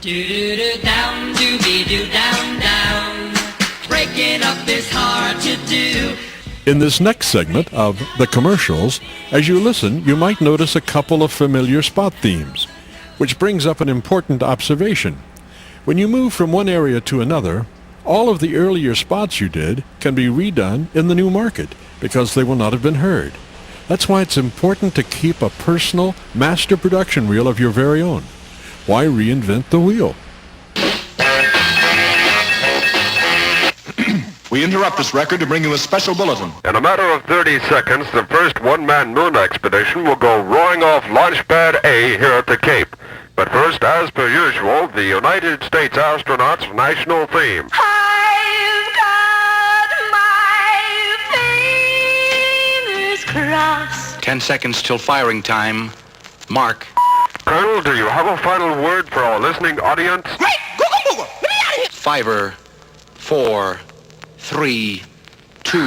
Do-do-do, down, do-be-do, down, down. Breaking up is hard to do. In this next segment of The Commercials, as you listen, you might notice a couple of familiar spot themes, which brings up an important observation. When you move from one area to another, all of the earlier spots you did can be redone in the new market because they will not have been heard. That's why it's important to keep a personal master production reel of your very own. Why reinvent the wheel? We interrupt this record to bring you a special bulletin. In a matter of 30 seconds, the first one-man moon expedition will go roaring off Launchpad A here at the Cape. But first, as per usual, the United States astronauts' national theme. I've got my fingers crossed. 10 seconds till firing time. Mark. Colonel, do you have a final word for our listening audience? Great! Google, Google! Let me out of here! 5, 4, 3, 2, 1.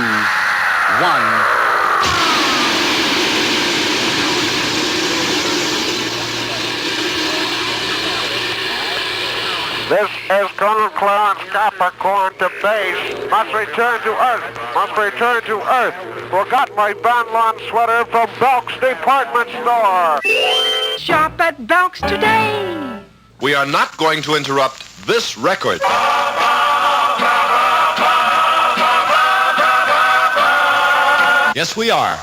This is Colonel Clarence Capricorn to base. Must return to Earth. Must return to Earth. Forgot my Van Lawn sweater from Belk's department store. Shop at Belk's today. We are not going to interrupt this record. Yes, we are.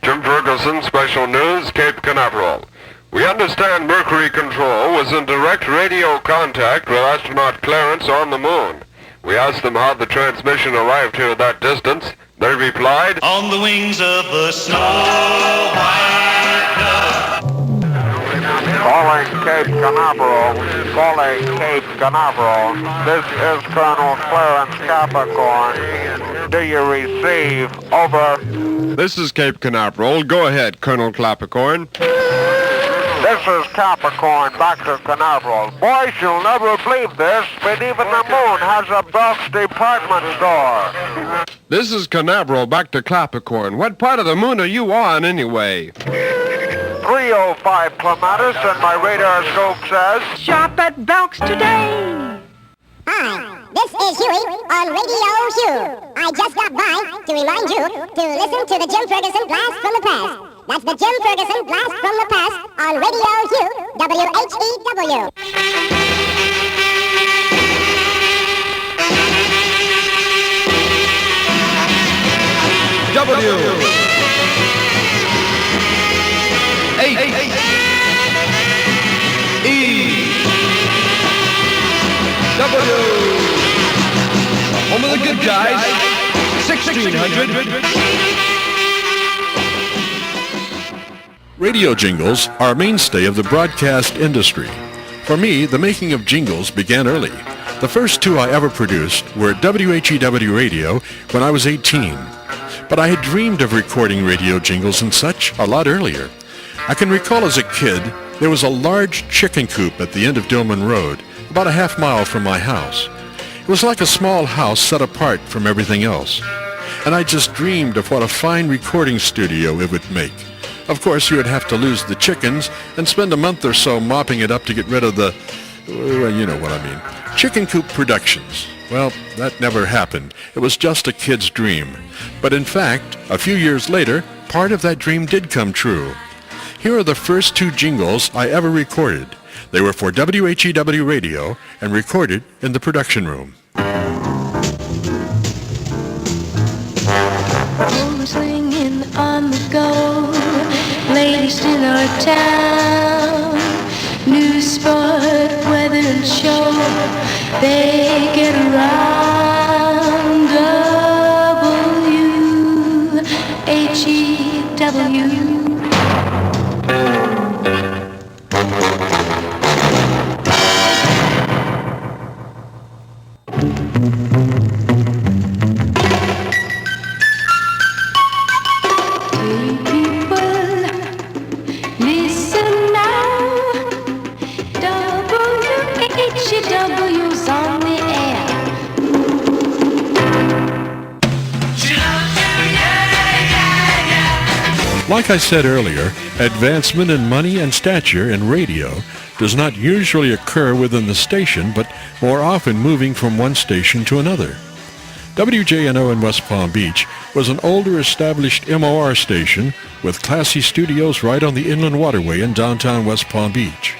Jim Ferguson, Special News, Cape Canaveral. We understand Mercury Control was in direct radio contact with astronaut Clarence on the moon. We asked them how the transmission arrived here that distance. They replied, On the wings of a snow white dove. Calling Cape Canaveral. Calling Cape Canaveral. This is Colonel Clarence Capricorn. Do you receive? Over. This is Cape Canaveral. Go ahead, Colonel Clappercorn. This is Capricorn, back to Canaveral. Boys, you'll never believe this, but even the moon has a Belk's department store. This is Canaveral, back to Clappercorn. What part of the moon are you on, anyway? 305 Clematis, and my radar scope says... Shop at Belk's today. Hi, this is Huey on Radio Hugh. I just got by to remind you to listen to the Jim Ferguson Blast from the Past. That's the Jim Ferguson Blast from the Past on Radio Hugh, WHEW. W. H. E. W. Home of the good guys. 1600. Radio jingles are a mainstay of the broadcast industry. For me, the making of jingles began early. The first two I ever produced were at WHEW Radio when I was 18. But I had dreamed of recording radio jingles and such a lot earlier. I can recall as a kid, there was a large chicken coop at the end of Dillman Road, about a half mile from my house. It was like a small house set apart from everything else. And I just dreamed of what a fine recording studio it would make. Of course, you would have to lose the chickens and spend a month or so mopping it up to get rid of the, well, you know what I mean. Chicken coop productions. Well, that never happened. It was just a kid's dream. But in fact, a few years later, part of that dream did come true. Here are the first two jingles I ever recorded. They were for WHEW Radio and recorded in the production room. Swinging on the go, latest in our town. News, sport, weather, and show, they get around. WHEW. WHEW's on the air. She loves you, yeah, yeah, yeah. Like I said earlier, advancement in money and stature in radio does not usually occur within the station, but more often moving from one station to another. WJNO in West Palm Beach was an older established MOR station with classy studios right on the Inland Waterway in downtown West Palm Beach.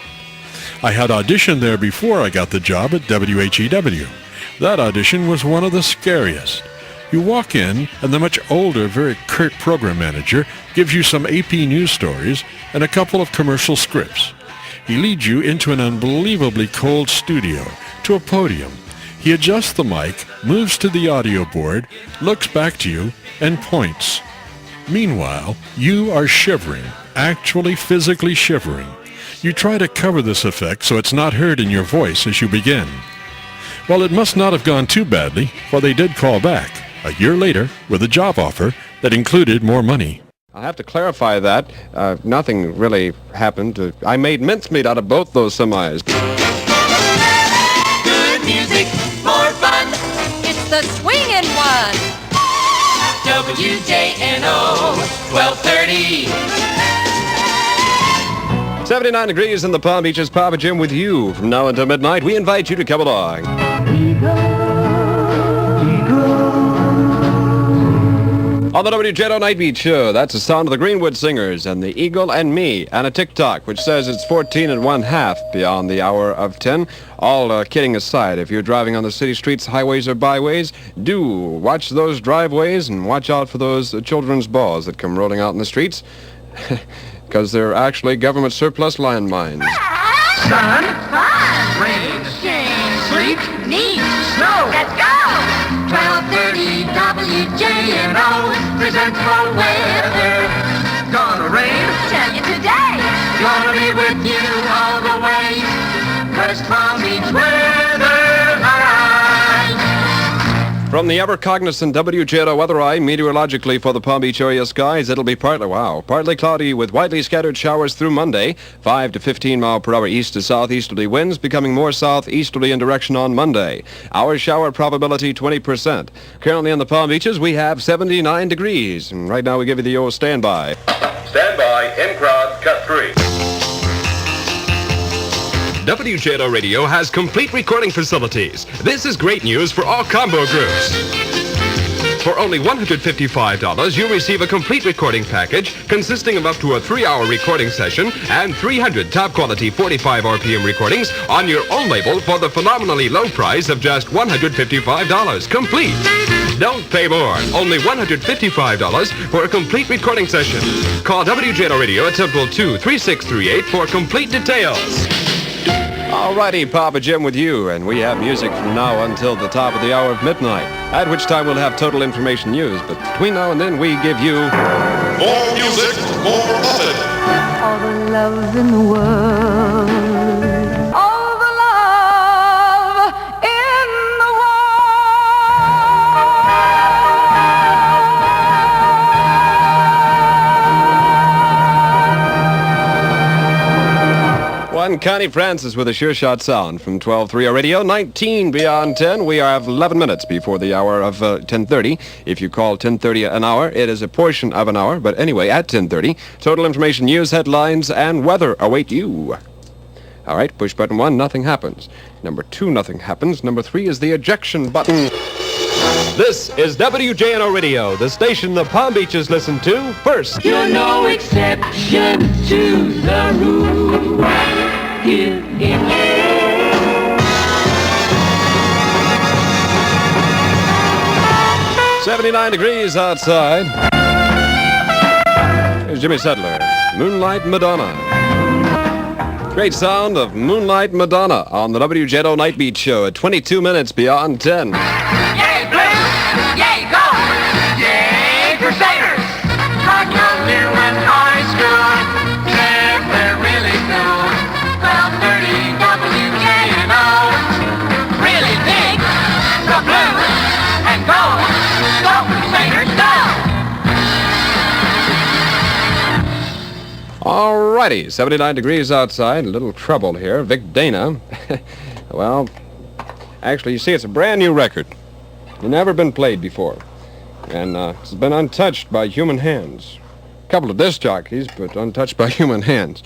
I had auditioned there before I got the job at WHEW. That audition was one of the scariest. You walk in, and the much older, very curt program manager gives you some AP news stories and a couple of commercial scripts. He leads you into an unbelievably cold studio, to a podium. He adjusts the mic, moves to the audio board, looks back to you, and points. Meanwhile, you are shivering, actually physically shivering. You try to cover this effect so it's not heard in your voice as you begin. Well, it must not have gone too badly, for they did call back a year later with a job offer that included more money. I'll have to clarify that. Nothing really happened. I made mincemeat out of both those semis. Good music, more fun. It's the swingin' one. WJNO 1230. 79 degrees in the Palm Beaches. Papa Jim with you. From now until midnight, we invite you to come along. On the WJNO Night Beat Show, that's the sound of the Greenwood Singers and the Eagle and Me, and a TikTok which says it's 14 1/2 beyond the hour of 10. All kidding aside, if you're driving on the city streets, highways, or byways, do watch those driveways and watch out for those children's balls that come rolling out in the streets, because they're actually government surplus landmines. Sun, fun, rain, shade, sleet, neat, snow. Let's go! 1230 WJNO presents the weather. Gonna rain? Tell you today. Gonna be with you all the way. West Palm Beach weather line. From the ever-cognizant WJNO Weather Eye, meteorologically for the Palm Beach area skies, it'll be partly cloudy with widely scattered showers through Monday. 5 to 15 mile per hour east to southeasterly winds, becoming more southeasterly in direction on Monday. Our shower probability 20%. Currently in the Palm Beaches, we have 79 degrees. And right now we give you the old standby. Standby, in crowd, cut 3. WJNO Radio has complete recording facilities. This is great news for all combo groups. For only $155, you receive a complete recording package consisting of up to a 3-hour recording session and 300 top-quality 45 RPM recordings on your own label for the phenomenally low price of just $155. Complete. Don't pay more. Only $155 for a complete recording session. Call WJNO Radio at 222-3638 for complete details. Alrighty, Papa Jim with you, and we have music from now until the top of the hour of midnight, at which time we'll have total information news. But between now and then, we give you More music, more of it. All the love in the world. All the love in the One Connie Francis with a sure shot sound from 12.3 Radio, 19 beyond 10. We have 11 minutes before the hour of 10:30. If you call 10:30 an hour, it is a portion of an hour. But anyway, at 10:30, total information, news, headlines, and weather await you. All right, push button 1, nothing happens. Number 2, nothing happens. Number 3 is the ejection button. This is WJNO Radio, the station the Palm Beaches listen to first. You're no exception to the rule. Here in 79 degrees outside. Here's Jimmy Settler, Moonlight Madonna. Great sound of Moonlight Madonna on the WJNO Night Beat Show at 22 minutes beyond 10. Yay, Blues! Yay, Gold! Yay, Crusaders! Like a new and high school. They're really cool. 1230 WJNO. Really big. The Blues and Gold. Go, Crusaders, go! Alrighty, 79 degrees outside, a little trouble here. Vic Dana. Well, actually, you see, it's a brand new record. It's never been played before. And it's been untouched by human hands. couple of disc jockeys, but untouched by human hands.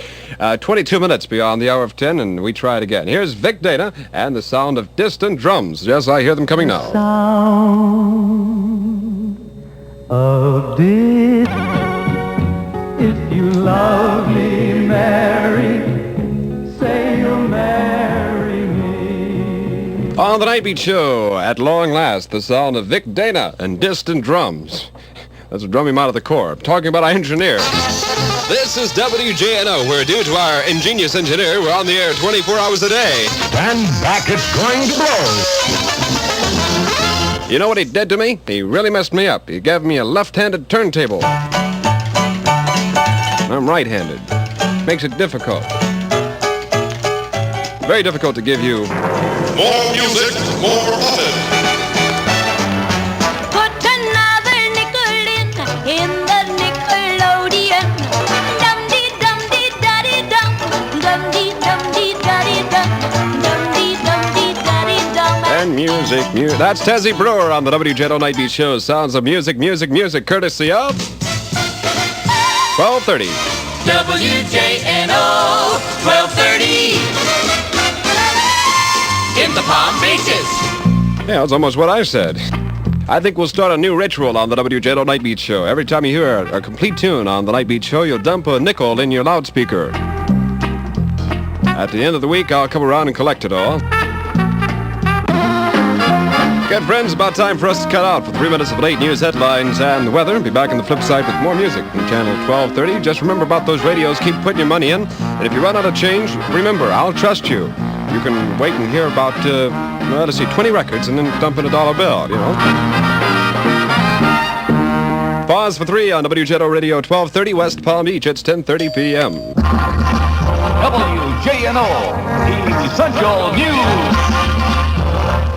22 minutes beyond the hour of 10, and we try it again. Here's Vic Dana and the sound of distant drums. Yes, I hear them coming now. Sound of this. If you love me, Mary, say you'll marry me. On the Night Beat Show, at long last, the sound of Vic Dana and distant drums. That's a drumming out of the Corps. Talking about our engineer. This is WJNO, where due to our ingenious engineer, we're on the air 24 hours a day. And back it's going to blow. You know what he did to me? He really messed me up. He gave me a left-handed turntable. I'm right-handed. Makes it difficult. Very difficult to give you... More music, more of it. Put another nickel in the Nickelodeon. Dum-dee-dum-dee-daddy-dum. Dum-dee-dum-dee-daddy-dum. Dum-dee-dum-dee-daddy-dum. And music. That's Tezzy Brewer on the WJNO Night Beat Show. Sounds of music, courtesy of... 12:30. WJNO 1230 in the Palm Beaches. Yeah, that's almost what I said. I think we'll start a new ritual on the WJNO Night Beat Show. Every time you hear a complete tune on the Night Beat Show, you'll dump a nickel in your loudspeaker. At the end of the week, I'll come around and collect it all. Good friends, about time for us to cut out for 3 minutes of late news headlines and the weather. Be back on the flip side with more music from Channel 1230. Just remember about those radios. Keep putting your money in. And if you run out of change, remember, I'll trust you. You can wait and hear about, 20 records and then dump in a dollar bill, you know. Pause for 3 on WJNO Radio 1230 West Palm Beach. It's 10:30 p.m. WJNO, Essential News.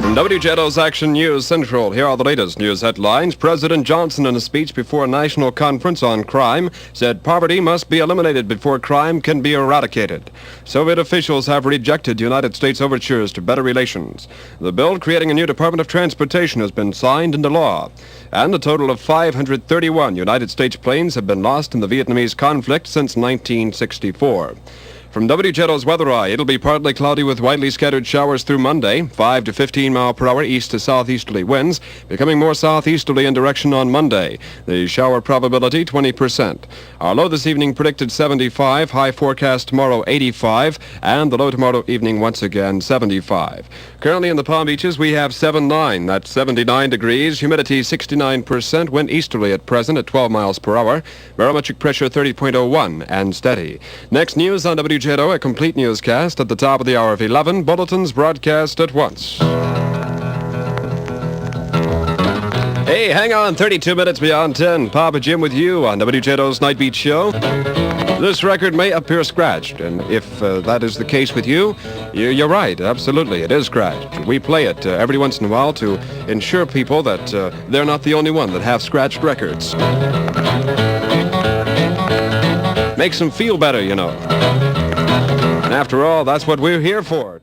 From WJNO's Action News Central, here are the latest news headlines. President Johnson, in a speech before a national conference on crime, said poverty must be eliminated before crime can be eradicated. Soviet officials have rejected United States overtures to better relations. The bill creating a new Department of Transportation has been signed into law. And a total of 531 United States planes have been lost in the Vietnamese conflict since 1964. From WJNO's Weather Eye, it'll be partly cloudy with widely scattered showers through Monday, 5 to 15 mile per hour east to southeasterly winds, becoming more southeasterly in direction on Monday. The shower probability 20%. Our low this evening predicted 75, high forecast tomorrow 85, and the low tomorrow evening once again 75. Currently in the Palm Beaches we have 79, that's 79 degrees, humidity 69%, wind easterly at present at 12 miles per hour, barometric pressure 30.01 and steady. Next news on WJNO, a complete newscast at the top of the hour of 11, bulletins broadcast at once. Hey, hang on, 32 minutes beyond 10. Papa Jim with you on WJNO's Night Beat Show. This record may appear scratched, and if that is the case with you, you're right, absolutely, it is scratched. We play it every once in a while to ensure people that they're not the only one that have scratched records. Makes them feel better, you know. And after all, that's what we're here for.